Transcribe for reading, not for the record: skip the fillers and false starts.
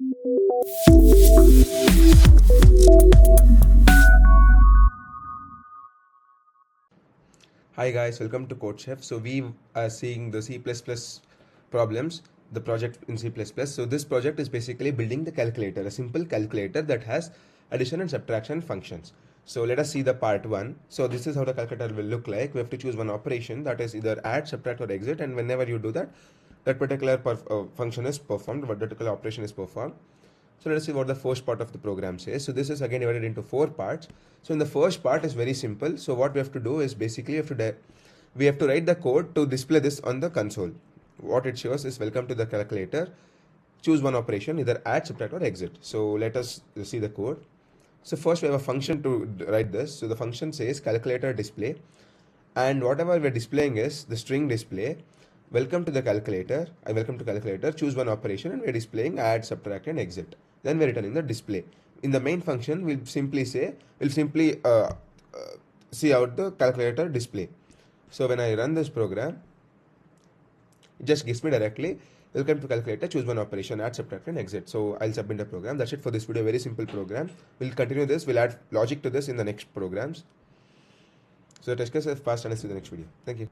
Hi guys, welcome to CodeChef. So we are seeing the C++ problems, the project in C++. So this project is basically building the calculator, a simple calculator that has addition and subtraction functions. So let us see the part 1. So this is how the calculator will look like. We have to choose one operation, that is either add, subtract or exit, and whenever you do that, that particular function is performed, what particular operation is performed. So let us see what the first part of the program says. So this is again divided into 4 parts. So in the first part is very simple. So what we have to do is basically we have to write the code to display this on the console. What it shows is welcome to the calculator. Choose one operation, either add, subtract or exit. So let us see the code. So first we have a function to write this. So the function says calculator display, and whatever we're displaying is the string display. Welcome to the calculator. I welcome to calculator. Choose one operation, and we're displaying add, subtract, and exit. Then we're returning the display. In the main function, we'll simply see out the calculator display. So when I run this program, it just gives me directly welcome to calculator, choose one operation, add, subtract, and exit. So I'll submit the program. That's it for this video. Very simple program. We'll continue this. We'll add logic to this in the next programs. So test case is fast, and I'll see you in the next video. Thank you.